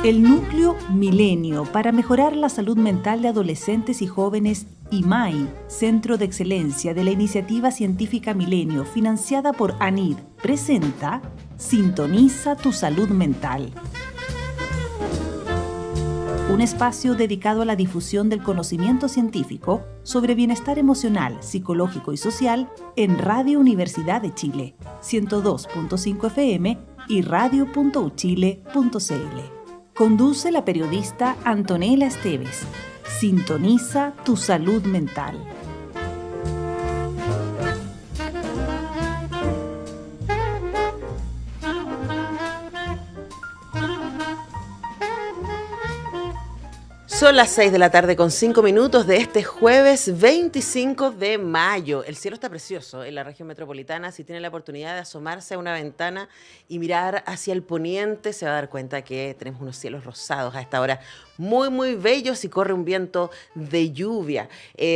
El Núcleo Milenio para mejorar la salud mental de adolescentes y jóvenes IMAI, Centro de Excelencia de la Iniciativa Científica Milenio, financiada por ANID, presenta Sintoniza tu salud mental. Un espacio dedicado a la difusión del conocimiento científico sobre bienestar emocional, psicológico y social en Radio Universidad de Chile, 102.5 FM y radio.uchile.cl. Conduce la periodista Antonella Esteves. Sintoniza tu salud mental. Son las 6 de la tarde con 5 minutos de este jueves 25 de mayo. El cielo está precioso en la región metropolitana. Si tiene la oportunidad de asomarse a una ventana y mirar hacia el poniente, se va a dar cuenta que tenemos unos cielos rosados a esta hora muy, muy bellos y corre un viento de lluvia.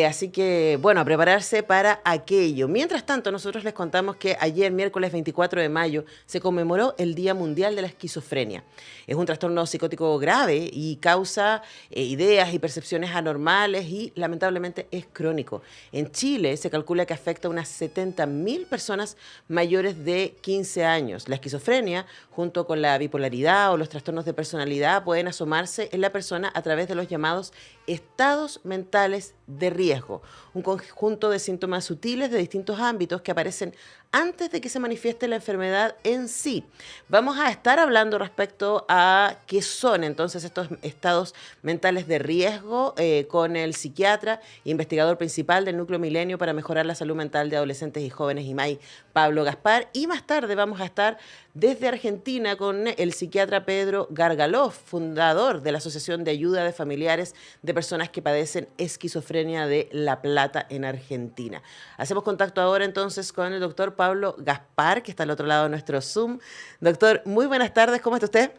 Así que, bueno, a prepararse para aquello. Mientras tanto, nosotros les contamos que ayer, miércoles 24 de mayo, se conmemoró el Día Mundial de la Esquizofrenia. Es un trastorno psicótico grave y causa ideas y percepciones anormales y lamentablemente es crónico. En Chile se calcula que afecta a unas 70.000 personas mayores de 15 años. La esquizofrenia, junto con la bipolaridad o los trastornos de personalidad, pueden asomarse en la persona a través de los llamados estados mentales de riesgo, un conjunto de síntomas sutiles de distintos ámbitos que aparecen antes de que se manifieste la enfermedad en sí. Vamos a estar hablando respecto a qué son entonces estos estados mentales de riesgo con el psiquiatra e investigador principal del Núcleo Milenio para mejorar la salud mental de adolescentes y jóvenes IMAI, Pablo Gaspar, y más tarde vamos a estar desde Argentina con el psiquiatra Pedro Gargalov, fundador de la Asociación de Ayuda de Familiares de Personas que Padecen Esquizofrenia de La Plata en Argentina. Hacemos contacto ahora entonces con el doctor Pablo Gaspar, que está al otro lado de nuestro Zoom. Doctor, muy buenas tardes, ¿cómo está usted?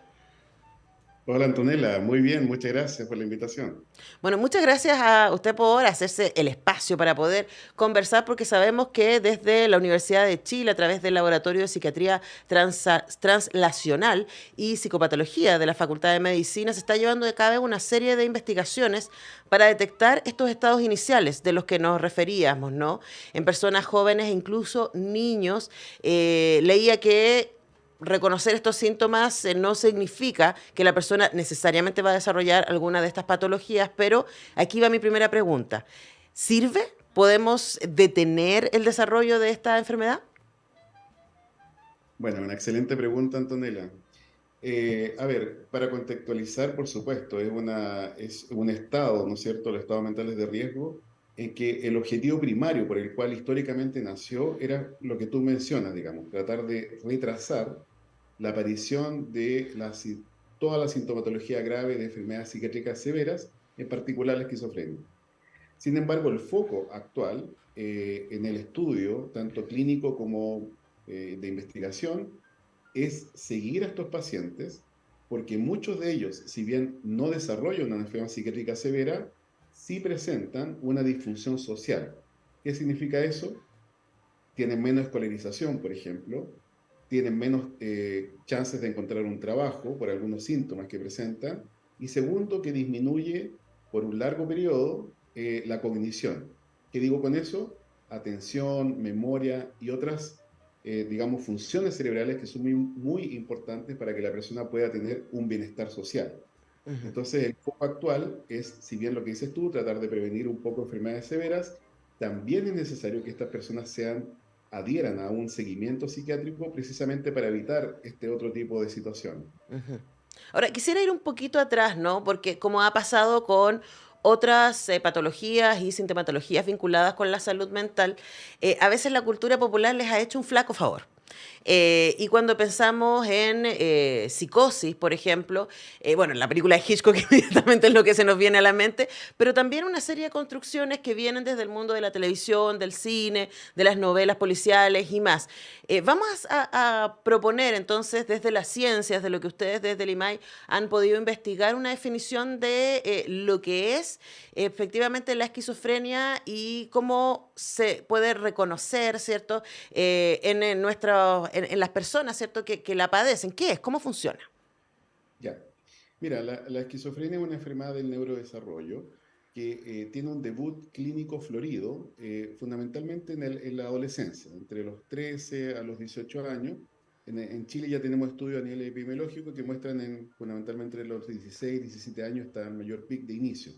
Hola Antonella, muy bien, muchas gracias por la invitación. Bueno, muchas gracias a usted por hacerse el espacio para poder conversar, porque sabemos que desde la Universidad de Chile, a través del Laboratorio de Psiquiatría Translacional y Psicopatología de la Facultad de Medicina, se está llevando a cabo una serie de investigaciones para detectar estos estados iniciales de los que nos referíamos, ¿no? En personas jóvenes e incluso niños. Leía que reconocer estos síntomas no significa que la persona necesariamente va a desarrollar alguna de estas patologías, pero aquí va mi primera pregunta. ¿Sirve? ¿Podemos detener el desarrollo de esta enfermedad? Bueno, una excelente pregunta, Antonella. A ver, para contextualizar, por supuesto, es un estado, ¿no es cierto?, los estados mentales de riesgo, en que el objetivo primario por el cual históricamente nació era lo que tú mencionas, digamos, tratar de retrasar la aparición de toda la sintomatología grave de enfermedades psiquiátricas severas, en particular la esquizofrenia. Sin embargo, el foco actual en el estudio, tanto clínico como de investigación, es seguir a estos pacientes, porque muchos de ellos, si bien no desarrollan una enfermedad psiquiátrica severa, sí presentan una disfunción social. ¿Qué significa eso? Tienen menos escolarización, por ejemplo, tienen menos chances de encontrar un trabajo por algunos síntomas que presentan, y segundo, que disminuye por un largo periodo la cognición. ¿Qué digo con eso? Atención, memoria y otras, digamos, funciones cerebrales que son muy, muy importantes para que la persona pueda tener un bienestar social. Uh-huh. Entonces, el foco actual es, si bien lo que dices tú, tratar de prevenir un poco enfermedades severas, también es necesario que estas personas adhieran a un seguimiento psiquiátrico precisamente para evitar este otro tipo de situaciones. Uh-huh. Ahora, quisiera ir un poquito atrás, ¿no? Porque como ha pasado con otras patologías y sintomatologías vinculadas con la salud mental, a veces la cultura popular les ha hecho un flaco favor. Y cuando pensamos en psicosis, por ejemplo, bueno, la película de Hitchcock inmediatamente es lo que se nos viene a la mente, pero también una serie de construcciones que vienen desde el mundo de la televisión, del cine, de las novelas policiales y más. Vamos a proponer entonces desde las ciencias, de lo que ustedes desde el IMAI han podido investigar, una definición de lo que es efectivamente la esquizofrenia y cómo se puede reconocer, ¿cierto?, en las personas, ¿cierto?, que la padecen. ¿Qué es? ¿Cómo funciona? Ya. Mira, la esquizofrenia es una enfermedad del neurodesarrollo que tiene un debut clínico florido, fundamentalmente en la adolescencia, entre los 13 a los 18 años. En Chile ya tenemos estudios a nivel epidemiológico que muestran fundamentalmente entre los 16 17 años está el mayor pic de inicio.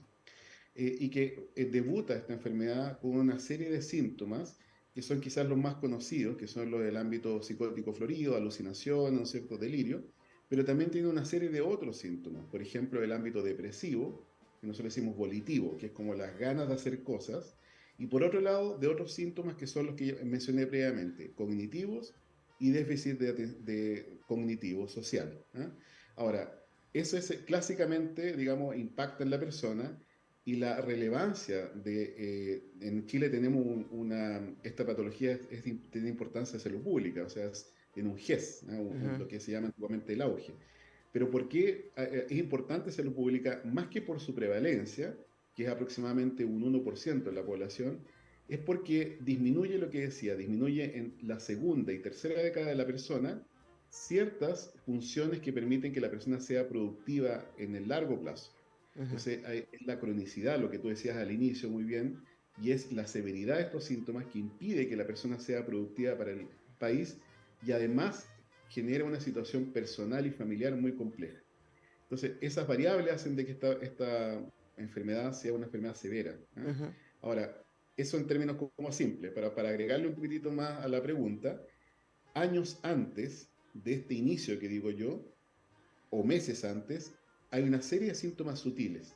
Y que debuta esta enfermedad con una serie de síntomas que son quizás los más conocidos, que son los del ámbito psicótico florido, alucinación, un cierto delirio, pero también tiene una serie de otros síntomas, por ejemplo, el ámbito depresivo, que nosotros decimos volitivo, que es como las ganas de hacer cosas, y por otro lado, de otros síntomas que son los que mencioné previamente, cognitivos y déficit de cognitivo social. ¿Eh? Ahora, eso es clásicamente, digamos, impacta en la persona y la relevancia en Chile tenemos esta patología tiene importancia de salud pública, o sea, tiene un GES, ¿no? Ujú. Lo que se llama antiguamente el auge. Pero ¿por qué es importante salud pública? Más que por su prevalencia, que es aproximadamente un 1% de la población, es porque disminuye lo que decía, disminuye en la segunda y tercera década de la persona ciertas funciones que permiten que la persona sea productiva en el largo plazo. Ujú. Entonces, es la cronicidad, lo que tú decías al inicio muy bien, y es la severidad de estos síntomas que impide que la persona sea productiva para el país y además genera una situación personal y familiar muy compleja. Entonces, esas variables hacen de que esta enfermedad sea una enfermedad severa. ¿Eh? Ujú. Ahora, eso en términos como simples, para agregarle un poquitito más a la pregunta, años antes de este inicio que digo yo, o meses antes, hay una serie de síntomas sutiles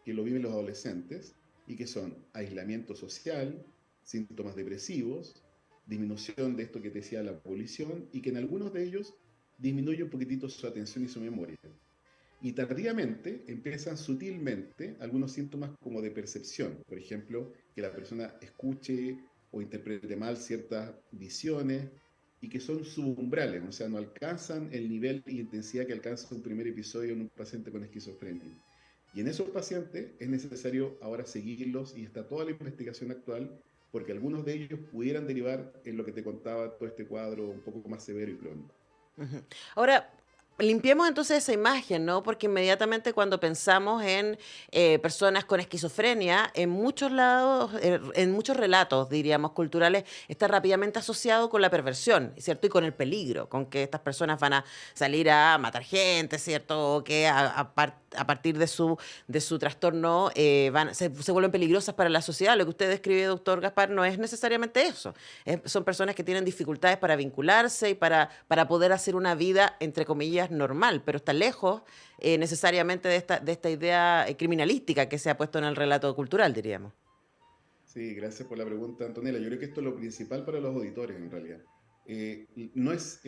que lo viven los adolescentes y que son aislamiento social, síntomas depresivos, disminución de esto que te decía la abolición y que en algunos de ellos disminuye un poquitito su atención y su memoria. Y tardíamente empiezan sutilmente algunos síntomas como de percepción, por ejemplo, que la persona escuche o interprete mal ciertas visiones y que son subumbrales, o sea, no alcanzan el nivel y intensidad que alcanza un primer episodio en un paciente con esquizofrenia. Y en esos pacientes es necesario ahora seguirlos y está toda la investigación actual porque algunos de ellos pudieran derivar en lo que te contaba todo este cuadro un poco más severo y crónico. Ujú. Ahora, limpiemos entonces esa imagen, ¿no? Porque inmediatamente cuando pensamos en personas con esquizofrenia, en muchos lados, en muchos relatos, diríamos, culturales, está rápidamente asociado con la perversión, ¿cierto? Y con el peligro, con que estas personas van a salir a matar gente, ¿cierto? O que a partir de su trastorno se vuelven peligrosas para la sociedad. Lo que usted describe, doctor Gaspar, no es necesariamente eso. Son personas que tienen dificultades para vincularse y para poder hacer una vida, entre comillas, normal, pero está lejos necesariamente de esta idea criminalística que se ha puesto en el relato cultural, diríamos. Sí, gracias por la pregunta, Antonella. Yo creo que esto es lo principal para los auditores, en realidad. No es,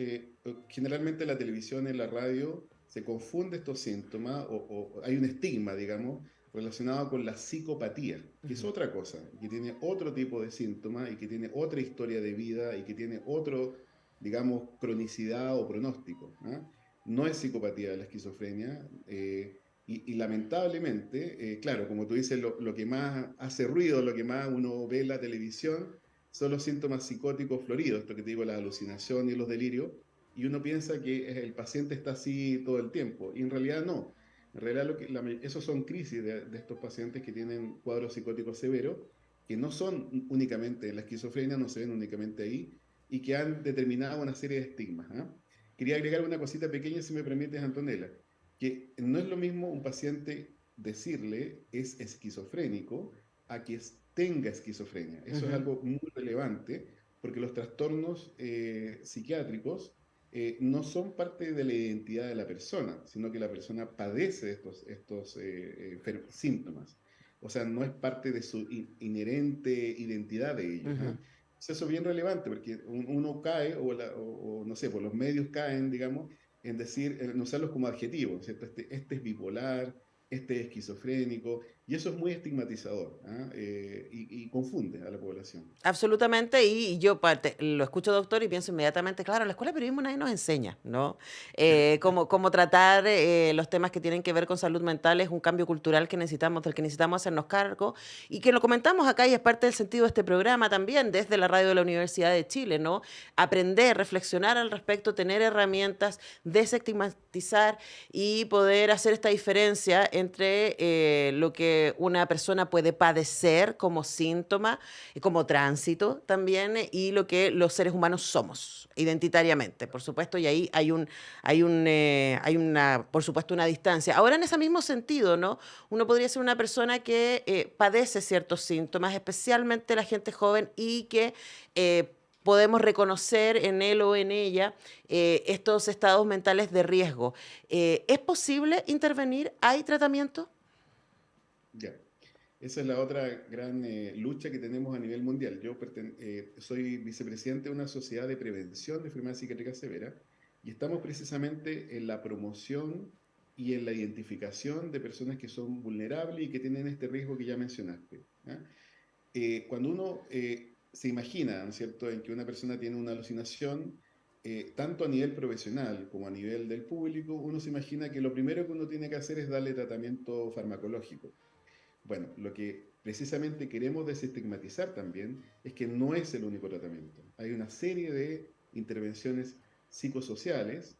generalmente en la televisión, en la radio, se confunde estos síntomas o hay un estigma, digamos, relacionado con la psicopatía, que es Ujú. otra cosa, que tiene otro tipo de síntomas y que tiene otra historia de vida y que tiene otro, digamos, cronicidad o pronóstico. ¿Ah? No es psicopatía la esquizofrenia. Y lamentablemente, claro, como tú dices, lo que más hace ruido, lo que más uno ve en la televisión, son los síntomas psicóticos floridos, esto que te digo, la alucinación y los delirios, y uno piensa que el paciente está así todo el tiempo, y en realidad no. En realidad, esos son crisis de estos pacientes que tienen cuadros psicóticos severos, que no son únicamente la esquizofrenia, no se ven únicamente ahí, y que han determinado una serie de estigmas. ¿Ah? Quería agregar una cosita pequeña, si me permites, Antonella, que no es lo mismo un paciente decirle es esquizofrénico a que tenga esquizofrenia. Eso es Ujú. algo muy relevante porque los trastornos psiquiátricos no son parte de la identidad de la persona, sino que la persona padece estos síntomas. O sea, no es parte de su inherente identidad de ellos. Ujú. ¿Ah? Eso es bien relevante porque uno cae, o no sé, por los medios caen, digamos, en decir, en usarlos como adjetivos, ¿cierto? Este es bipolar, este es esquizofrénico, y eso es muy estigmatizador, ¿ah? Y confunde a la población. Absolutamente, y yo lo escucho, doctor, y pienso inmediatamente, claro, en la escuela de periodismo nadie nos enseña, ¿no? Cómo tratar los temas que tienen que ver con salud mental es un cambio cultural que necesitamos, del que necesitamos hacernos cargo, y que lo comentamos acá y es parte del sentido de este programa también, desde la radio de la Universidad de Chile, ¿no? Aprender, reflexionar al respecto, tener herramientas, desestigmatizar y poder hacer esta diferencia entre lo que una persona puede padecer como síntoma, como tránsito también, y lo que los seres humanos somos identitariamente, por supuesto, y ahí hay una, por supuesto, una distancia. Ahora, en ese mismo sentido, ¿no? Uno podría ser una persona que padece ciertos síntomas, especialmente la gente joven, y que podemos reconocer en él o en ella estos estados mentales de riesgo. ¿Es posible intervenir? ¿Hay tratamiento? Ya. Esa es la otra gran lucha que tenemos a nivel mundial. Yo soy vicepresidente de una sociedad de prevención de enfermedades psiquiátricas severas y estamos precisamente en la promoción y en la identificación de personas que son vulnerables y que tienen este riesgo que ya mencionaste. ¿Ah? Cuando uno se imagina, ¿no es cierto?, en que una persona tiene una alucinación, tanto a nivel profesional como a nivel del público, uno se imagina que lo primero que uno tiene que hacer es darle tratamiento farmacológico. Bueno, lo que precisamente queremos desestigmatizar también es que no es el único tratamiento. Hay una serie de intervenciones psicosociales,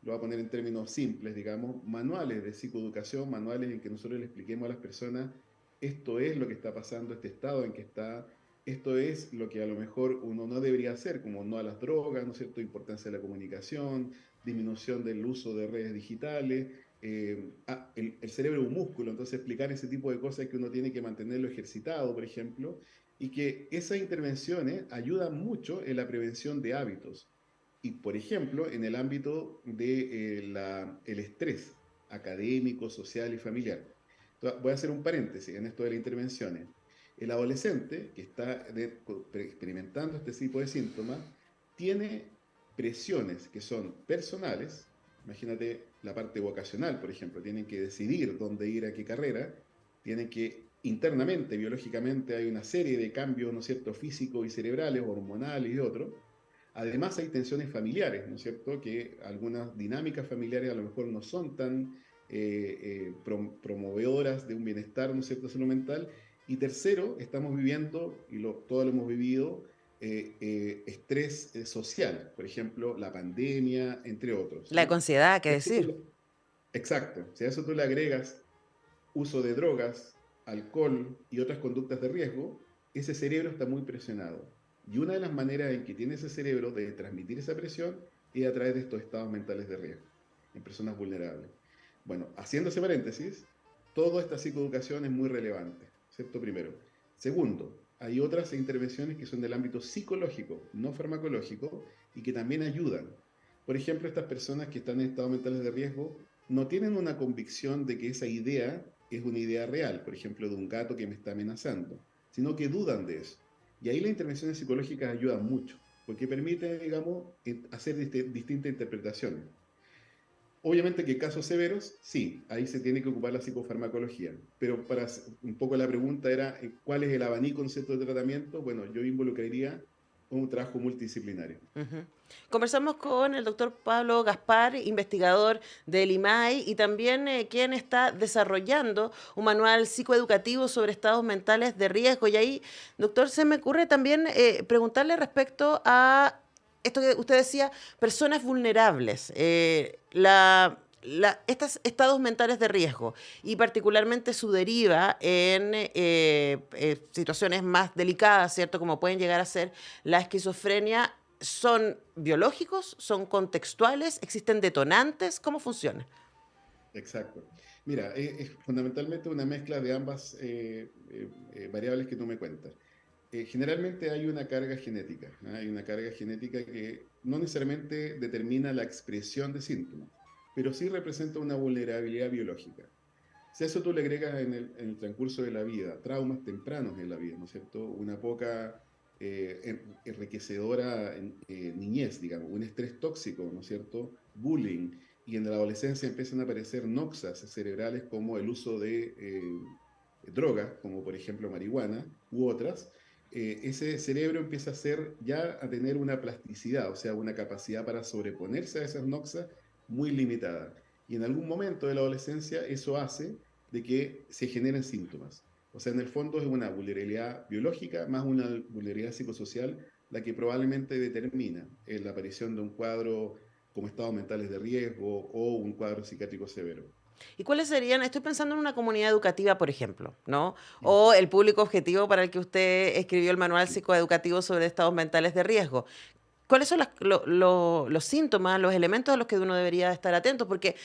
lo voy a poner en términos simples, digamos, manuales de psicoeducación, manuales en que nosotros le expliquemos a las personas esto es lo que está pasando, este estado en que está, esto es lo que a lo mejor uno no debería hacer, como no a las drogas, ¿no es cierto?, importancia de la comunicación, disminución del uso de redes digitales, el cerebro es un músculo, entonces explicar ese tipo de cosas que uno tiene que mantenerlo ejercitado, por ejemplo, y que esas intervenciones ayudan mucho en la prevención de hábitos. Y, por ejemplo, en el ámbito de el estrés académico, social y familiar. Entonces, voy a hacer un paréntesis en esto de las intervenciones. El adolescente que está experimentando este tipo de síntomas tiene presiones que son personales. Imagínate la parte vocacional, por ejemplo, tienen que decidir dónde ir a qué carrera, tienen que internamente, biológicamente, hay una serie de cambios, ¿no es cierto?, físicos y cerebrales, hormonales y otros. Además hay tensiones familiares, ¿no es cierto?, que algunas dinámicas familiares a lo mejor no son tan promovedoras de un bienestar, ¿no es cierto?, salud mental. Y tercero, estamos viviendo, y todos lo hemos vivido, estrés social, por ejemplo, la pandemia, entre otros. La ¿Ah? ansiedad, qué Si a eso decir. exacto, si a eso tú le agregas uso de drogas, alcohol y otras conductas de riesgo, ese cerebro está muy presionado. Y una de las maneras en que tiene ese cerebro de transmitir esa presión es a través de estos estados mentales de riesgo en personas vulnerables. Bueno, haciendo ese paréntesis, toda esta psicoeducación es muy relevante, ¿cierto? Primero. Segundo, hay otras intervenciones que son del ámbito psicológico, no farmacológico, y que también ayudan. Por ejemplo, estas personas que están en estados mentales de riesgo no tienen una convicción de que esa idea es una idea real, por ejemplo, de un gato que me está amenazando, sino que dudan de eso. Y ahí las intervenciones psicológicas ayudan mucho, porque permiten, digamos, hacer distintas interpretaciones. Obviamente que casos severos, sí, ahí se tiene que ocupar la psicofarmacología, pero un poco la pregunta era, ¿cuál es el abanico, concepto de tratamiento? Bueno, yo involucraría un trabajo multidisciplinario. Ujú. Conversamos con el doctor Pablo Gaspar, investigador del IMAI y también quien está desarrollando un manual psicoeducativo sobre estados mentales de riesgo. Y ahí, doctor, se me ocurre también preguntarle respecto a esto que usted decía, personas vulnerables. Estos estados mentales de riesgo y particularmente su deriva en situaciones más delicadas, ¿cierto? Como pueden llegar a ser la esquizofrenia. ¿Son biológicos? ¿Son contextuales? ¿Existen detonantes? ¿Cómo funciona? Exacto. Mira, es fundamentalmente una mezcla de ambas variables que tú me cuentas. Generalmente hay una carga genética, ¿no? Hay una carga genética que no necesariamente determina la expresión de síntomas, pero sí representa una vulnerabilidad biológica. Si a eso tú le agregas en el transcurso de la vida, traumas tempranos en la vida, ¿no es cierto? Una poca enriquecedora niñez, digamos, un estrés tóxico, ¿no es cierto? Bullying y en la adolescencia empiezan a aparecer noxas cerebrales como el uso de drogas, como por ejemplo marihuana u otras, ese cerebro empieza a tener una plasticidad, o sea, una capacidad para sobreponerse a esas noxas muy limitada. Y en algún momento de la adolescencia eso hace de que se generen síntomas. O sea, en el fondo es una vulnerabilidad biológica más una vulnerabilidad psicosocial la que probablemente determina la aparición de un cuadro como estados mentales de riesgo o un cuadro psiquiátrico severo. ¿Y cuáles serían? Estoy pensando en una comunidad educativa, por ejemplo, ¿no? O el público objetivo para el que usted escribió el manual psicoeducativo sobre estados mentales de riesgo. ¿Cuáles son los síntomas, los elementos a los que uno debería estar atento? Porque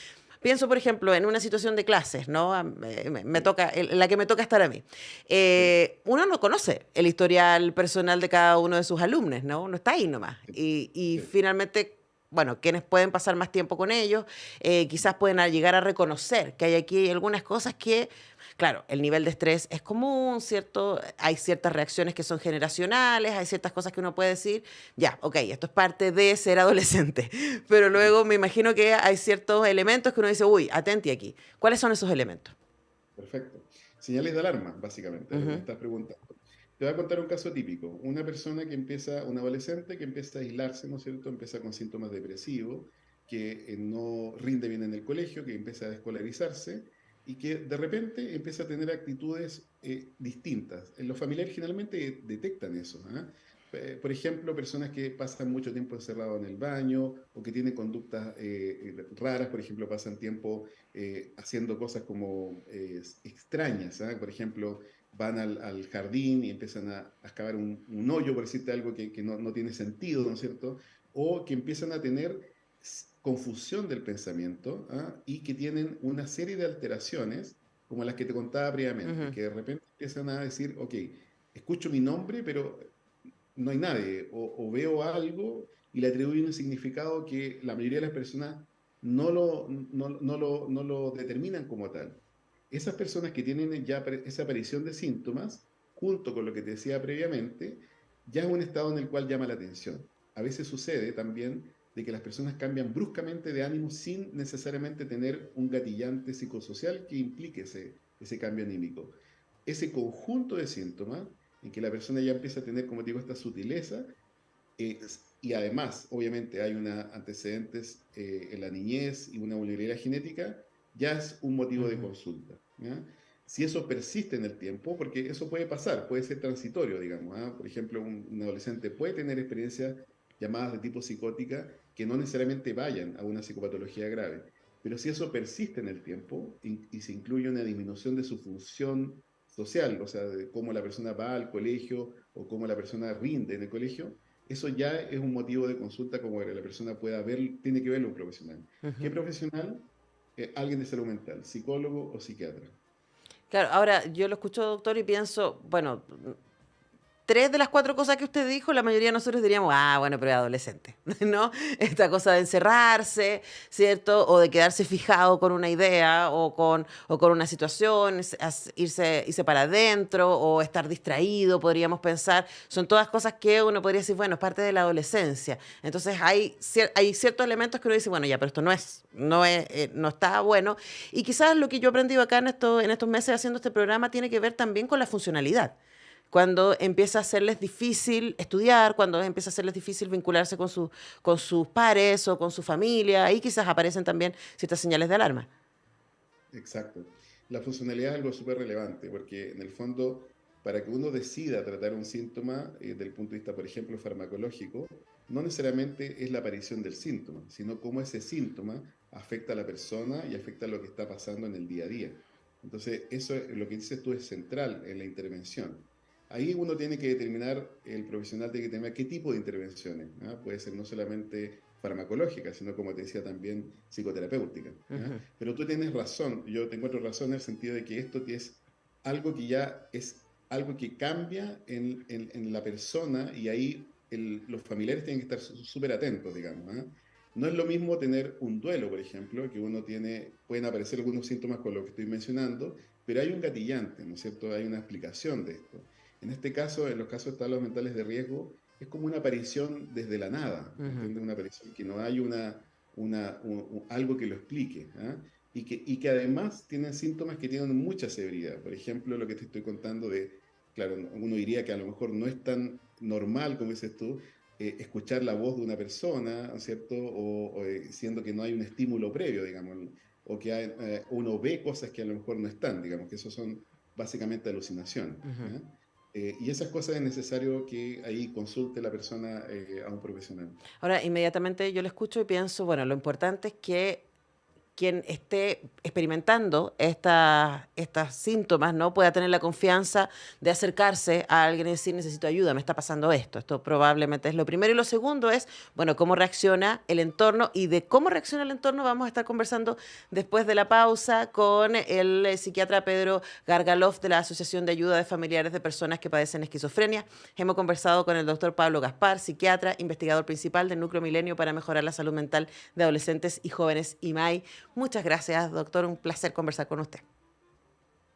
pienso, por ejemplo, en una situación de clases, ¿no? Sí, La que me toca estar a mí. Uno no conoce el historial personal de cada uno de sus alumnos, ¿no? Uno está ahí nomás. sí, Y sí, finalmente, bueno, quienes pueden pasar más tiempo con ellos, quizás pueden llegar a reconocer que hay aquí algunas cosas que, claro, el nivel de estrés es común, ¿cierto? Hay ciertas reacciones que son generacionales, hay ciertas cosas que uno puede decir, ya, ok, esto es parte de ser adolescente, pero sí. luego me imagino que hay ciertos elementos que uno dice, uy, atenti aquí. ¿Cuáles son esos elementos? Perfecto. Señales de alarma, básicamente, lo que me Ujú, estás preguntando. Te voy a contar un caso típico. Una persona que empieza, un adolescente que empieza a aislarse, ¿no es cierto? Empieza con síntomas depresivos, que no rinde bien en el colegio, que empieza a descolarizarse y que de repente empieza a tener actitudes distintas. En los familiares generalmente detectan eso. ¿Ah? Por ejemplo, personas que pasan mucho tiempo encerrados en el baño o que tienen conductas raras, por ejemplo, pasan tiempo haciendo cosas como extrañas. ¿Ah? Por ejemplo, van al jardín y empiezan a excavar un hoyo, por decirte algo que no tiene sentido, ¿no es cierto? O que empiezan a tener confusión del pensamiento, ¿ah? Y que tienen una serie de alteraciones, como las que te contaba previamente, ujú. que de repente empiezan a decir, ok, escucho mi nombre, pero no hay nadie, o veo algo y le atribuyo un significado que la mayoría de las personas no lo determinan como tal. Esas personas que tienen ya esa aparición de síntomas, junto con lo que te decía previamente, ya es un estado en el cual llama la atención. A veces sucede también de que las personas cambian bruscamente de ánimo sin necesariamente tener un gatillante psicosocial que implique ese cambio anímico. Ese conjunto de síntomas en que la persona ya empieza a tener, como digo, esta sutileza, y además, obviamente, hay antecedentes en la niñez y una vulnerabilidad genética, ya es un motivo de Ujú. consulta. ¿Ya? Si eso persiste en el tiempo, porque eso puede pasar, puede ser transitorio, digamos. ¿Ah? Por ejemplo, un adolescente puede tener experiencias llamadas de tipo psicótica que no necesariamente vayan a una psicopatología grave. Pero si eso persiste en el tiempo y se incluye una disminución de su función social, o sea, de cómo la persona va al colegio o cómo la persona rinde en el colegio, eso ya es un motivo de consulta como que la persona pueda ver, tiene que verlo un profesional. ¿Qué Ujú. profesional? Alguien de salud mental, psicólogo o psiquiatra. Claro, ahora yo lo escucho, doctor, y pienso, bueno, tres de las cuatro cosas que usted dijo, la mayoría de nosotros diríamos, ah, bueno, pero es adolescente, ¿no? Esta cosa de encerrarse, ¿cierto? O de quedarse fijado con una idea o con una situación, irse para adentro o estar distraído, podríamos pensar. Son todas cosas que uno podría decir, bueno, es parte de la adolescencia. Entonces hay ciertos elementos que uno dice, bueno, ya, pero esto no está bueno. Y quizás lo que yo he aprendido acá en estos meses haciendo este programa tiene que ver también con la funcionalidad cuando empieza a hacerles difícil estudiar, cuando empieza a hacerles difícil vincularse con sus pares o con su familia, ahí quizás aparecen también ciertas señales de alarma. Exacto. La funcionalidad es algo súper relevante porque en el fondo, para que uno decida tratar un síntoma desde el punto de vista, por ejemplo, farmacológico, no necesariamente es la aparición del síntoma, sino cómo ese síntoma afecta a la persona y afecta a lo que está pasando en el día a día. Entonces, eso es lo que dices tú es central en la intervención. Ahí uno tiene que determinar, el profesional tiene que determinar qué tipo de intervenciones. ¿Ah? Puede ser no solamente farmacológica, sino como te decía también psicoterapéutica. ¿Ah? Ujú. Pero tú tienes razón, yo te encuentro razón en el sentido de que esto es algo que ya es algo que cambia en la persona y ahí los familiares tienen que estar súper atentos, digamos. ¿Ah? No es lo mismo tener un duelo, por ejemplo, que uno tiene, pueden aparecer algunos síntomas con lo que estoy mencionando, pero hay un gatillante, ¿no es cierto? Hay una explicación de esto. En este caso, en los casos de estados mentales de riesgo, es como una aparición desde la nada, ¿me Ujú. entiendes? Una aparición que no hay algo que lo explique, ¿ah? Y que además tienen síntomas que tienen mucha severidad. Por ejemplo, lo que te estoy contando claro, uno diría que a lo mejor no es tan normal, como dices tú, escuchar la voz de una persona, ¿no es cierto? Siendo que no hay un estímulo previo, digamos, o que uno ve cosas que a lo mejor no están, digamos, que eso son básicamente alucinaciones. Ujú. ¿Ya? Y esas cosas es necesario que ahí consulte la persona a un profesional. Ahora, inmediatamente yo lo escucho y pienso, bueno, lo importante es que quien esté experimentando estas síntomas, ¿no? Pueda tener la confianza de acercarse a alguien y decir, necesito ayuda, me está pasando esto. Esto probablemente es lo primero. Y lo segundo es, bueno, cómo reacciona el entorno, y de cómo reacciona el entorno vamos a estar conversando después de la pausa con el psiquiatra Pedro Gargaloff de la Asociación de Ayuda de Familiares de Personas que Padecen Esquizofrenia. Hemos conversado con el doctor Pablo Gaspar, psiquiatra, investigador principal del Núcleo Milenio para mejorar la salud mental de adolescentes y jóvenes IMAI. Muchas gracias, doctor. Un placer conversar con usted.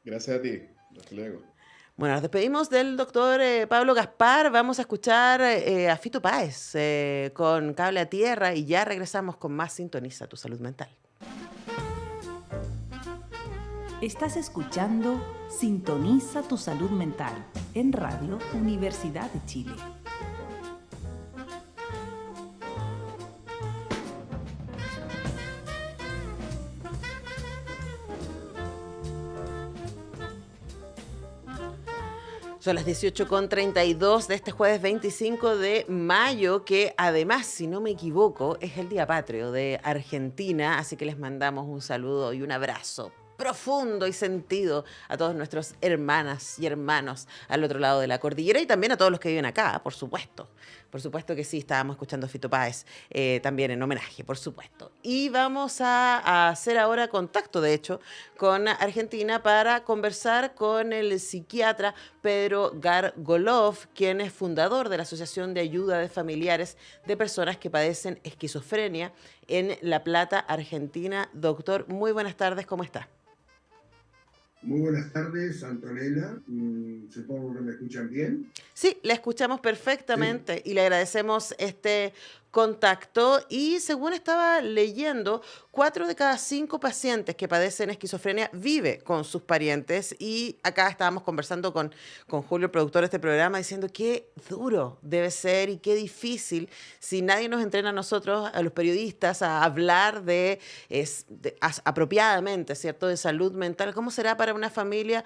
Gracias a ti. Hasta luego. Bueno, nos despedimos del doctor Pablo Gaspar. Vamos a escuchar a Fito Páez con Cable a Tierra y ya regresamos con más Sintoniza tu Salud Mental. Estás escuchando Sintoniza tu Salud Mental en Radio Universidad de Chile. Son las 18:32 de este jueves 25 de mayo, que además, si no me equivoco, es el Día Patrio de Argentina, así que les mandamos un saludo y un abrazo profundo y sentido a todos nuestros hermanas y hermanos al otro lado de la cordillera y también a todos los que viven acá, por supuesto. Por supuesto que sí, estábamos escuchando a Fito Páez también en homenaje, por supuesto. Y vamos a hacer ahora contacto, de hecho, con Argentina para conversar con el psiquiatra Pedro Gargaloff, quien es fundador de la Asociación de Ayuda de Familiares de Personas que Padecen Esquizofrenia en La Plata, Argentina. Doctor, muy buenas tardes, ¿cómo está? Muy buenas tardes, Antonella. Supongo que me escuchan bien. Sí, le escuchamos perfectamente Sí. y le agradecemos este contacto. Y según estaba leyendo, 4 de cada 5 pacientes que padecen esquizofrenia vive con sus parientes. Y acá estábamos conversando con Julio, el productor de este programa, diciendo qué duro debe ser y qué difícil si nadie nos entrena a nosotros, a los periodistas, a hablar apropiadamente, ¿cierto?, de salud mental. ¿Cómo será para una familia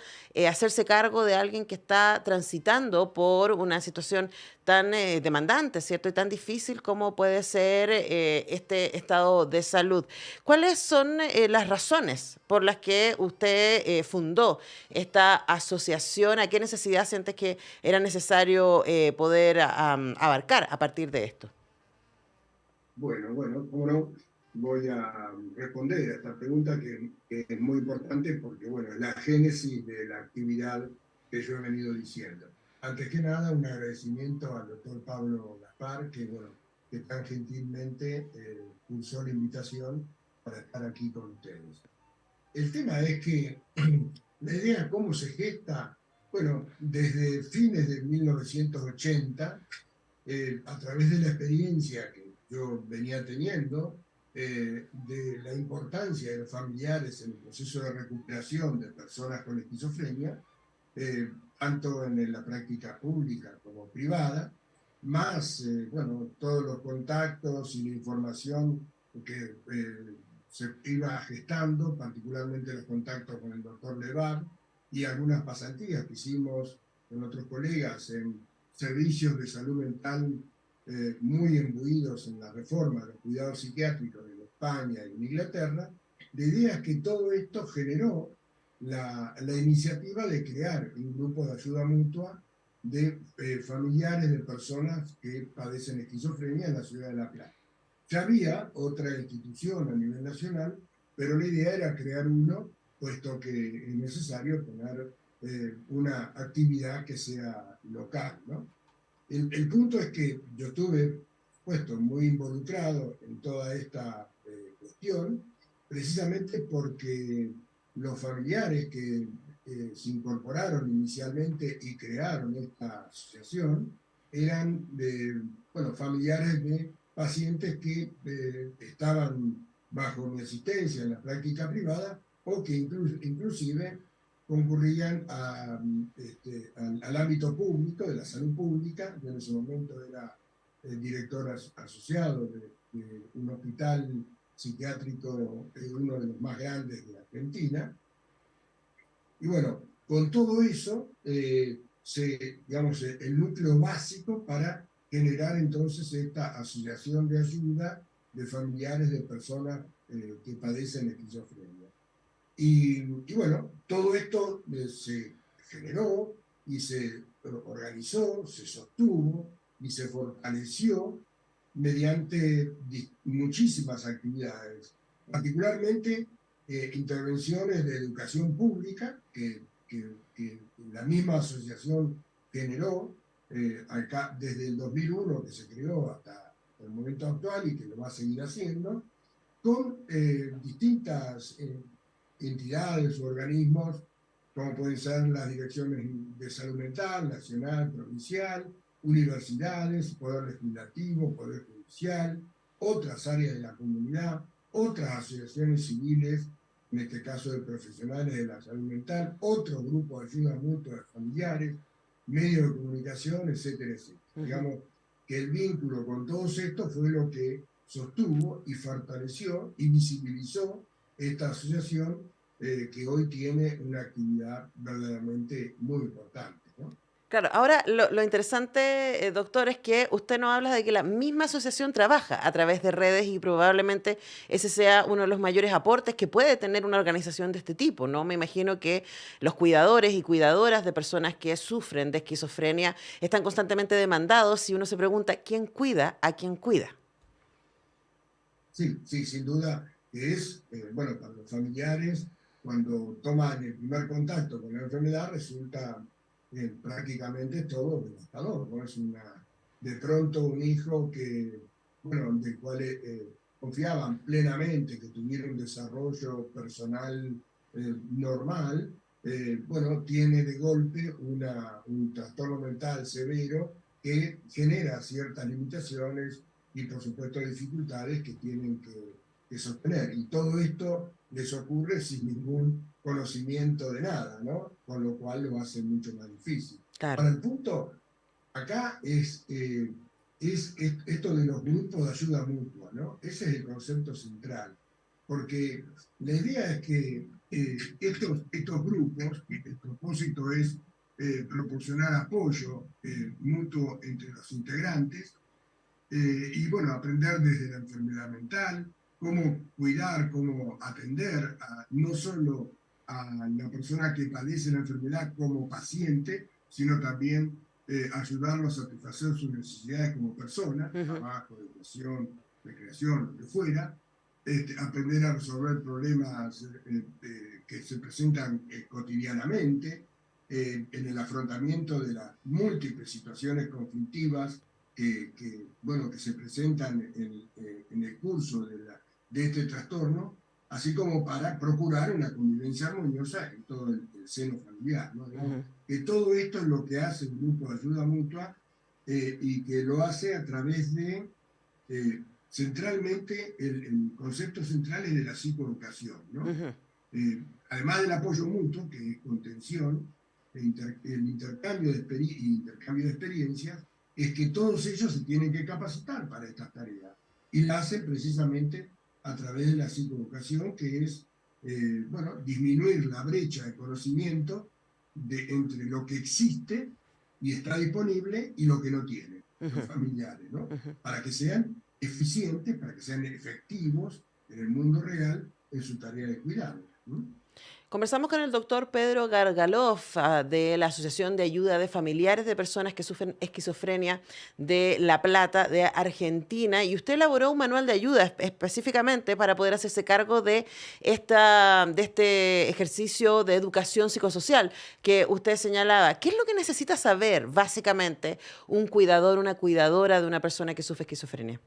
hacerse cargo de alguien que está transitando por una situación tan demandante, ¿cierto?, y tan difícil como puede ser este estado de salud? ¿Cuáles son las razones por las que usted fundó esta asociación? ¿A qué necesidad sientes que era necesario poder abarcar a partir de esto? Bueno, cómo no, voy a responder a esta pregunta que es muy importante porque, bueno, es la génesis de la actividad que yo he venido diciendo. Antes que nada, un agradecimiento al doctor Pablo Gaspar, que tan gentilmente cursó la invitación para estar aquí con ustedes. El tema es que la idea, cómo se gesta, bueno, desde fines de 1980, a través de la experiencia que yo venía teniendo, de la importancia de los familiares en el proceso de recuperación de personas con esquizofrenia, tanto en la práctica pública como privada, más, todos los contactos y la información que se iba gestando, particularmente los contactos con el doctor Levar y algunas pasantías que hicimos con otros colegas en servicios de salud mental muy imbuidos en la reforma de los cuidados psiquiátricos en España y en Inglaterra. La idea es que todo esto generó la iniciativa de crear un grupo de ayuda mutua de familiares de personas que padecen esquizofrenia en la ciudad de La Plata. Ya había otra institución a nivel nacional, pero la idea era crear uno, puesto que es necesario tener una actividad que sea local, ¿no? El punto es que yo estuve puesto muy involucrado en toda esta cuestión, precisamente porque los familiares que se incorporaron inicialmente y crearon esta asociación eran familiares de pacientes que estaban bajo mi asistencia en la práctica privada o que inclusive concurrían al ámbito público, de la salud pública. Yo en ese momento era director asociado de un hospital psiquiátrico, uno de los más grandes de Argentina. Y bueno, con todo eso, digamos, el núcleo básico para generar entonces esta asociación de ayuda de familiares de personas que padecen esquizofrenia. Y bueno, todo esto se generó y se organizó, se sostuvo y se fortaleció mediante muchísimas actividades, particularmente intervenciones de educación pública que la misma asociación generó acá, desde el 2001 que se creó hasta el momento actual y que lo va a seguir haciendo, con distintas entidades o organismos, como pueden ser las direcciones de salud mental, nacional, provincial, universidades, poder legislativo, poder judicial, otras áreas de la comunidad, otras asociaciones civiles, en este caso de profesionales de la salud mental, otro grupo de ayuda mutua de familiares, medios de comunicación, etcétera, etcétera. Digamos que el vínculo con todos estos fue lo que sostuvo y fortaleció y visibilizó esta asociación que hoy tiene una actividad verdaderamente muy importante, ¿no? Claro, ahora lo interesante, doctor, es que usted nos habla de que la misma asociación trabaja a través de redes y probablemente ese sea uno de los mayores aportes que puede tener una organización de este tipo, ¿no? Me imagino que los cuidadores y cuidadoras de personas que sufren de esquizofrenia están constantemente demandados y uno se pregunta, ¿quién cuida a quién cuida? Sí, sí, sin duda es, bueno, para los familiares, cuando toman el primer contacto con la enfermedad, resulta prácticamente todo devastador, ¿no? Es de pronto un hijo que, bueno, del cual confiaban plenamente que tuviera un desarrollo personal normal, bueno, tiene de golpe un trastorno mental severo que genera ciertas limitaciones y por supuesto dificultades que tienen que sostener. Y todo esto les ocurre sin ningún conocimiento de nada, ¿no? Con lo cual lo hace mucho más difícil. Claro. Ahora, el punto acá es esto de los grupos de ayuda mutua, ¿no? Ese es el concepto central. Porque la idea es que estos grupos, el propósito es proporcionar apoyo mutuo entre los integrantes, y bueno, aprender desde la enfermedad mental, cómo cuidar, cómo atender no solo a la persona que padece la enfermedad como paciente, sino también ayudarlo a satisfacer sus necesidades como persona, trabajo, educación, recreación, lo que fuera, aprender a resolver problemas que se presentan cotidianamente, en el afrontamiento de las múltiples situaciones conflictivas bueno, que se presentan en el curso de este trastorno, así como para procurar una convivencia armoniosa en todo el seno familiar, ¿no? Que todo esto es lo que hace el grupo de ayuda mutua y que lo hace a través de, centralmente, el concepto central es de la psicoeducación, ¿no? Además del apoyo mutuo, que es contención, el intercambio de experiencias, es que todos ellos se tienen que capacitar para estas tareas. Y la hacen precisamente a través de la psicoeducación, que es, bueno, disminuir la brecha de conocimiento entre lo que existe y está disponible y lo que no tiene, los familiares, ¿no? Para que sean eficientes, para que sean efectivos en el mundo real en su tarea de cuidado, ¿no? Conversamos con el doctor Pedro Gargaloff de la Asociación de Ayuda de Familiares de Personas que Sufren Esquizofrenia de La Plata, de Argentina, y usted elaboró un manual de ayuda específicamente para poder hacerse cargo de este ejercicio de educación psicosocial que usted señalaba. ¿Qué es lo que necesita saber, básicamente, un cuidador, una cuidadora de una persona que sufre esquizofrenia?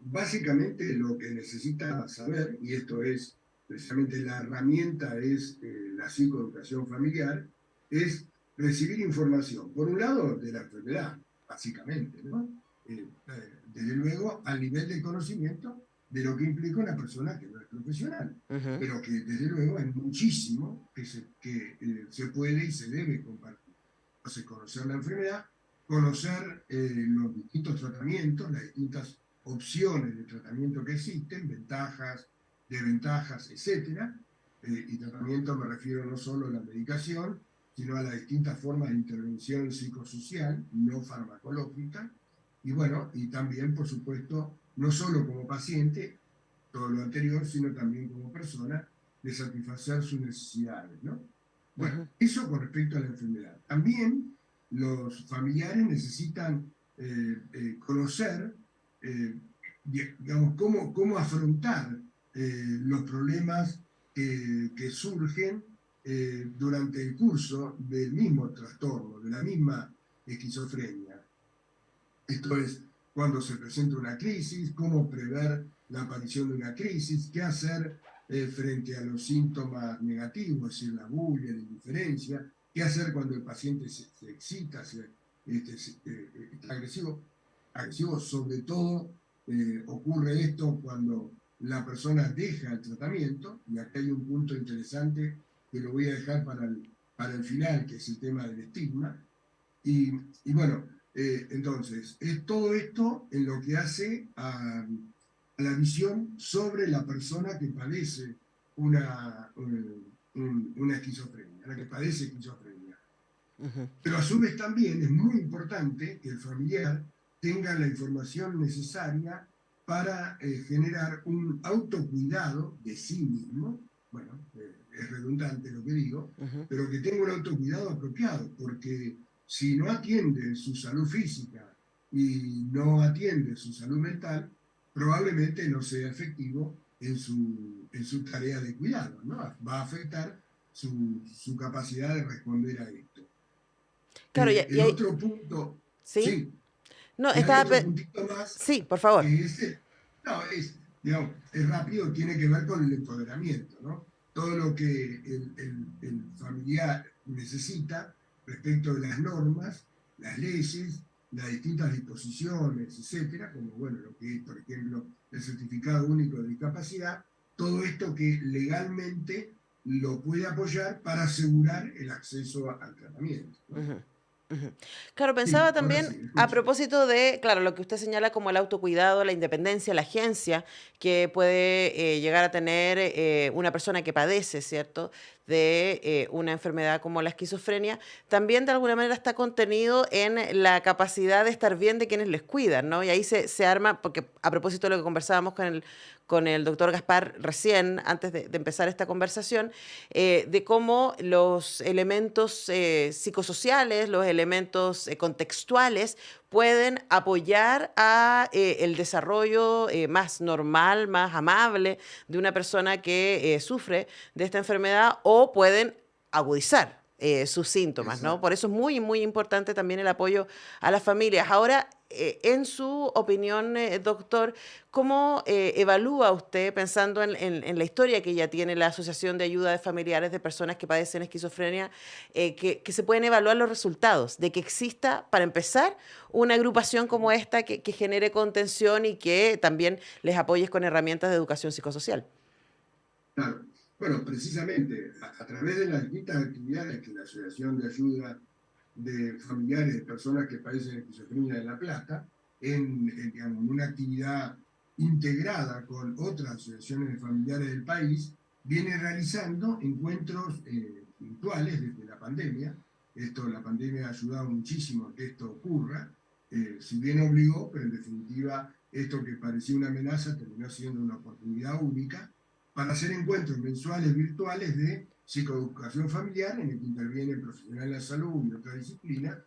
Básicamente lo que necesita saber, y esto es precisamente la herramienta, es la psicoeducación familiar, es recibir información, por un lado, de la enfermedad, básicamente, ¿no? desde luego, al nivel de conocimiento de lo que implica una persona que no es profesional, pero que desde luego hay muchísimo que se puede y se debe compartir. Entonces, conocer la enfermedad, conocer los distintos tratamientos, las distintas opciones de tratamiento que existen, ventajas, desventajas, etcétera. Y tratamiento me refiero no solo a la medicación, sino a las distintas formas de intervención psicosocial, no farmacológica, y bueno, y también, por supuesto, no solo como paciente, todo lo anterior, sino también como persona, de satisfacer sus necesidades, ¿no? Bueno, eso con respecto a la enfermedad. También los familiares necesitan conocer, digamos, cómo afrontar los problemas que surgen durante el curso del mismo trastorno, de la misma esquizofrenia. Esto es, cuando se presenta una crisis, cómo prever la aparición de una crisis, qué hacer frente a los síntomas negativos, es decir, la bulia, la indiferencia, qué hacer cuando el paciente se excita, está agresivo, sobre todo ocurre esto cuando la persona deja el tratamiento, y acá hay un punto interesante que lo voy a dejar para el final, que es el tema del estigma, y bueno, entonces, es todo esto en lo que hace a la visión sobre la persona que padece una esquizofrenia, la que padece esquizofrenia. Pero a su vez también es muy importante que el familiar tenga la información necesaria para generar un autocuidado de sí mismo. Bueno, es redundante lo que digo, pero que tenga un autocuidado apropiado, porque si no atiende su salud física y no atiende su salud mental, probablemente no sea efectivo en su tarea de cuidado, ¿no? Va a afectar su capacidad de responder a esto. Claro, El otro punto, ¿sí? sí, No, y hay otro puntito más, sí, por favor. que digamos, es rápido, tiene que ver con el empoderamiento, ¿no? Todo lo que el familiar necesita respecto de las normas, las leyes, las distintas disposiciones, etcétera, como bueno, lo que es, por ejemplo, el certificado único de discapacidad, todo esto que legalmente lo puede apoyar para asegurar el acceso al tratamiento, ¿no? Claro, Sí, pensaba ahora también sí, a escucho. propósito de, claro, lo que usted señala como el autocuidado, la independencia, la agencia que puede llegar a tener una persona que padece, ¿cierto?, de una enfermedad como la esquizofrenia, también de alguna manera está contenido en la capacidad de estar bien de quienes les cuidan, ¿no? Y ahí se arma, porque a propósito de lo que conversábamos con el doctor Gaspar recién, antes de empezar esta conversación, de cómo los elementos psicosociales, los elementos contextuales pueden apoyar a el desarrollo más normal, más amable de una persona que sufre de esta enfermedad o pueden agudizar sus síntomas, ¿no? Exacto. Por eso es muy, muy importante también el apoyo a las familias. Ahora, en su opinión, doctor, ¿cómo evalúa usted, pensando en la historia que ya tiene la Asociación de Ayuda de Familiares de Personas que Padecen Esquizofrenia, que se pueden evaluar los resultados de que exista, para empezar, una agrupación como esta que genere contención y que también les apoyes con herramientas de educación psicosocial? Claro. Bueno, precisamente a través de las distintas actividades que la Asociación de Ayuda de Familiares de Personas que Padecen Esquizofrenia de La Plata, digamos, en una actividad integrada con otras asociaciones de familiares del país, viene realizando encuentros virtuales desde la pandemia. La pandemia ha ayudado muchísimo a que esto ocurra, si bien obligó, pero en definitiva esto que parecía una amenaza terminó siendo una oportunidad única para hacer encuentros mensuales virtuales de psicoeducación familiar en el que intervienen profesionales de la salud y otras disciplinas.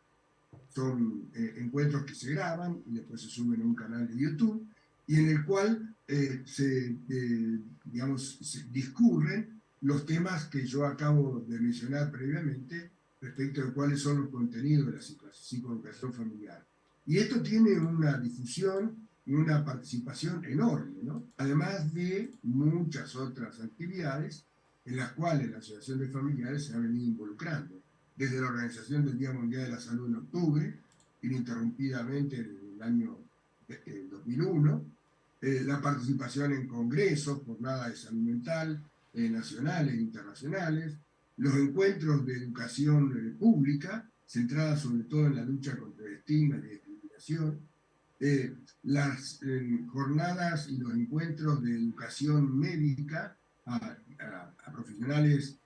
Son encuentros que se graban y después se suben a un canal de YouTube y en el cual digamos, se discurren los temas que yo acabo de mencionar previamente respecto de cuáles son los contenidos de la psicoeducación familiar. Y esto tiene una difusión y una participación enorme, ¿no? Además de muchas otras actividades en las cuales la Asociación de Familiares se ha venido involucrando, desde la organización del Día Mundial de la Salud en octubre, ininterrumpidamente desde el año 2001, la participación en congresos, jornadas de salud mental, nacionales e internacionales, los encuentros de educación pública, centradas sobre todo en la lucha contra el estigma y la discriminación, las jornadas y los encuentros de educación médica a profesionales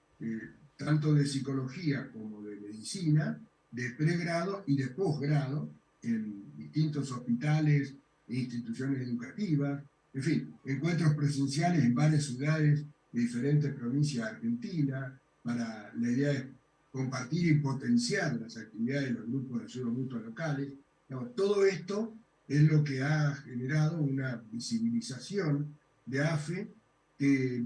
tanto de psicología como de medicina, de pregrado y de posgrado, en distintos hospitales e instituciones educativas, en fin, encuentros presenciales en varias ciudades de diferentes provincias de Argentina, para la idea de compartir y potenciar las actividades de los grupos de ayuda mutua locales. Todo esto es lo que ha generado una visibilización de AFE que,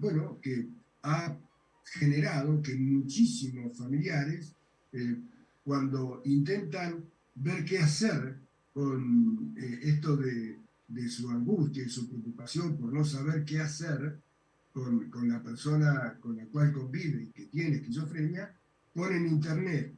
bueno, que ha generado que muchísimos familiares, cuando intentan ver qué hacer con esto de su angustia y su preocupación por no saber qué hacer con la persona con la cual convive y que tiene esquizofrenia, ponen en internet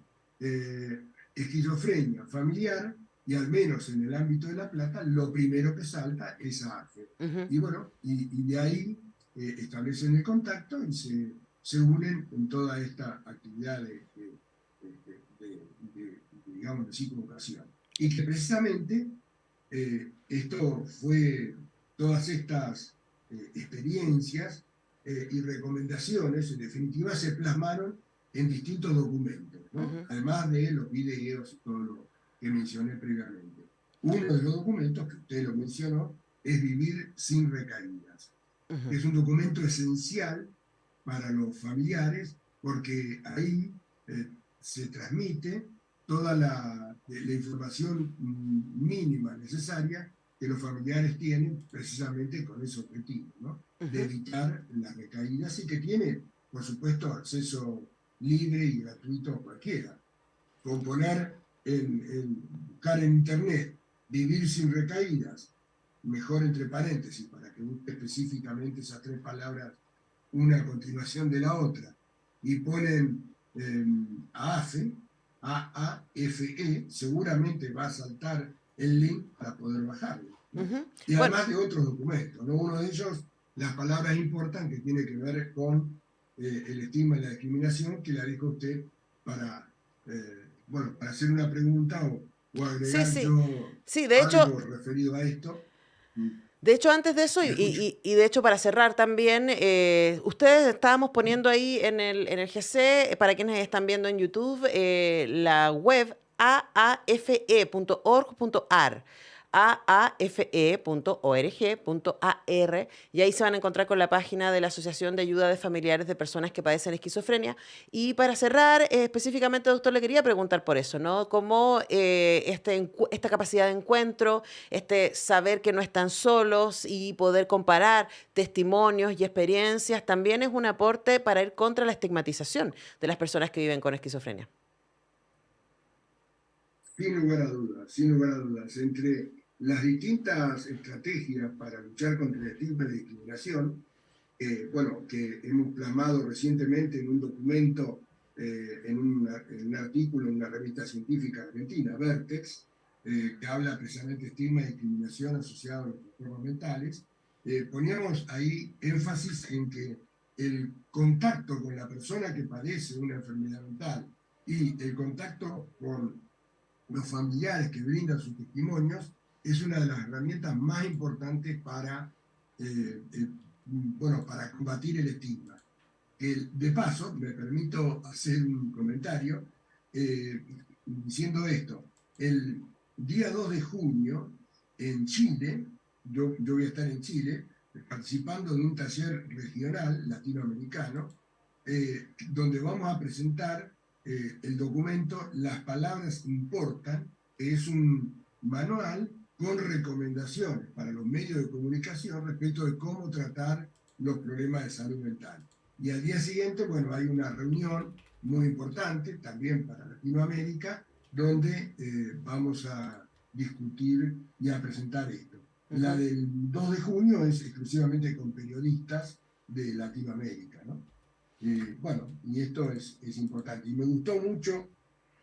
esquizofrenia familiar, y al menos en el ámbito de La Plata, lo primero que salta es AFE. Y bueno, y de ahí establecen el contacto y se unen en toda esta actividad de digamos, de psicoeducación. Y que precisamente esto fue, todas estas experiencias y recomendaciones, en definitiva, se plasmaron en distintos documentos, ¿no? Además de los videos y todo lo que mencioné previamente. Uno de los documentos, que usted lo mencionó, es Vivir sin recaídas. Es un documento esencial para los familiares, porque ahí se transmite toda la información mínima necesaria que los familiares tienen precisamente con ese objetivo, ¿no? De evitar las recaídas, y que tiene, por supuesto, acceso libre y gratuito a cualquiera. Con poner buscar en internet Vivir sin recaídas, mejor entre paréntesis, para que busque específicamente esas tres palabras, una a continuación de la otra, y ponen AFE, AAFE, seguramente va a saltar el link para poder bajarlo, ¿no? Y además de otros documentos, ¿no? Uno de ellos, las palabras importan, que tiene que ver con el estigma y la discriminación, que la dijo usted para, bueno, para hacer una pregunta o agregar de hecho, algo referido a esto. De hecho, antes de eso, y de hecho para cerrar también, ustedes estábamos poniendo ahí en el GC, para quienes están viendo en YouTube, la web aafe.org.ar, aafe.org.ar, y ahí se van a encontrar con la página de la Asociación de Ayuda de Familiares de Personas que Padecen Esquizofrenia. Y para cerrar, específicamente, doctor, le quería preguntar por eso, ¿no? Cómo esta capacidad de encuentro, saber que no están solos y poder comparar testimonios y experiencias, también es un aporte para ir contra la estigmatización de las personas que viven con esquizofrenia. Sin lugar a dudas, sin lugar a dudas. Entre las distintas estrategias para luchar contra el estigma y la discriminación, bueno, que hemos plasmado recientemente en un documento, en un artículo en una revista científica argentina, Vertex, que habla precisamente de estigma y discriminación asociados a los trastornos mentales, poníamos ahí énfasis en que el contacto con la persona que padece una enfermedad mental y el contacto con los familiares que brindan sus testimonios es una de las herramientas más importantes para, bueno, para combatir el estigma. De paso, me permito hacer un comentario diciendo esto. El día 2 de junio, en Chile, yo voy a estar en Chile, participando de un taller regional latinoamericano, donde vamos a presentar el documento Las Palabras Importan, que es un manual con recomendaciones para los medios de comunicación respecto de cómo tratar los problemas de salud mental. Y al día siguiente, bueno, hay una reunión muy importante, también para Latinoamérica, donde vamos a discutir y a presentar esto. La del 2 de junio es exclusivamente con periodistas de Latinoamérica, ¿no? Bueno, y esto es importante. Y me gustó mucho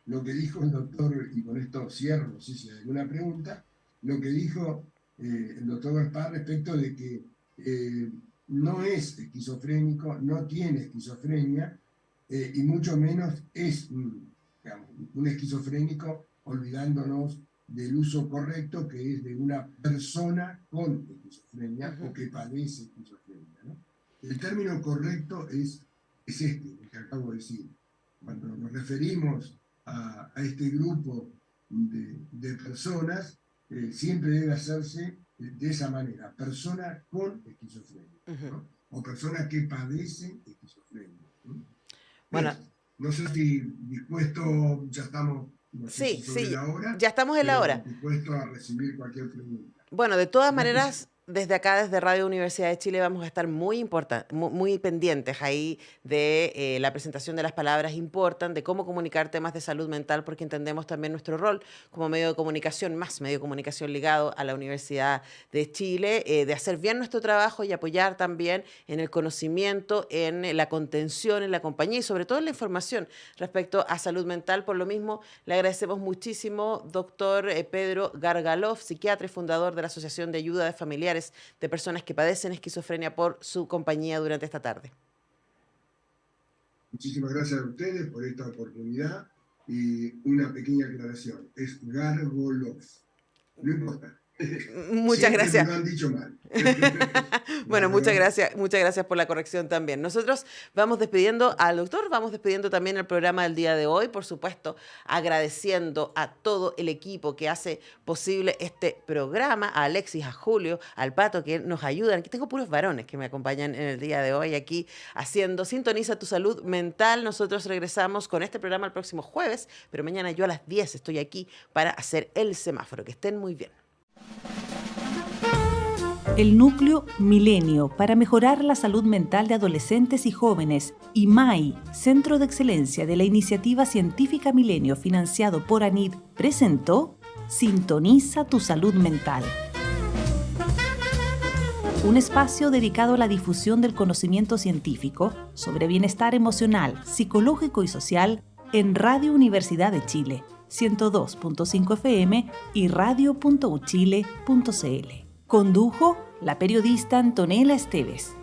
lo que dijo el doctor, y con esto cierro, no sé si hay alguna pregunta, lo que dijo el doctor Gaspar respecto de que no es esquizofrénico, no tiene esquizofrenia, y mucho menos es digamos, un esquizofrénico, olvidándonos del uso correcto que es de una persona con esquizofrenia o que padece esquizofrenia, ¿no? El término correcto es este, el que acabo de decir. Cuando nos referimos a este grupo de personas, siempre debe hacerse de esa manera, persona con esquizofrenia, ¿no? O persona que padece esquizofrenia, ¿no? Bueno, no sé si dispuesto, ya estamos, no sé sí, si sobre sí, la hora, ya estamos en la hora. Dispuesto a recibir cualquier pregunta. Bueno, de todas maneras, desde acá, desde Radio Universidad de Chile, vamos a estar muy pendientes ahí de la presentación de las palabras importan, de cómo comunicar temas de salud mental, porque entendemos también nuestro rol como medio de comunicación, más medio de comunicación ligado a la Universidad de Chile, de hacer bien nuestro trabajo y apoyar también en el conocimiento, en la contención, en la compañía y sobre todo en la información respecto a salud mental. Por lo mismo, le agradecemos muchísimo, doctor Pedro Gargalov, psiquiatra y fundador de la Asociación de Ayuda de Familiares de Personas que Padecen Esquizofrenia, por su compañía durante esta tarde. Muchísimas gracias a ustedes por esta oportunidad y una pequeña aclaración. Es Gargolov. No importa. Muchas gracias. Me lo han dicho mal. Bueno, muchas gracias por la corrección también. Nosotros vamos despidiendo al doctor, vamos despidiendo también el programa del día de hoy, por supuesto, agradeciendo a todo el equipo que hace posible este programa, a Alexis, a Julio, al Pato, que nos ayudan. Aquí tengo puros varones que me acompañan en el día de hoy, aquí haciendo Sintoniza tu Salud Mental. Nosotros regresamos con este programa el próximo jueves, pero mañana yo a las 10 estoy aquí para hacer el semáforo. Que estén muy bien. El Núcleo Milenio para mejorar la salud mental de adolescentes y jóvenes y MAI, Centro de Excelencia de la Iniciativa Científica Milenio financiado por ANID, presentó Sintoniza tu Salud Mental. Un espacio dedicado a la difusión del conocimiento científico sobre bienestar emocional, psicológico y social en Radio Universidad de Chile, 102.5 FM y radio.uchile.cl. Condujo la periodista Antonella Esteves.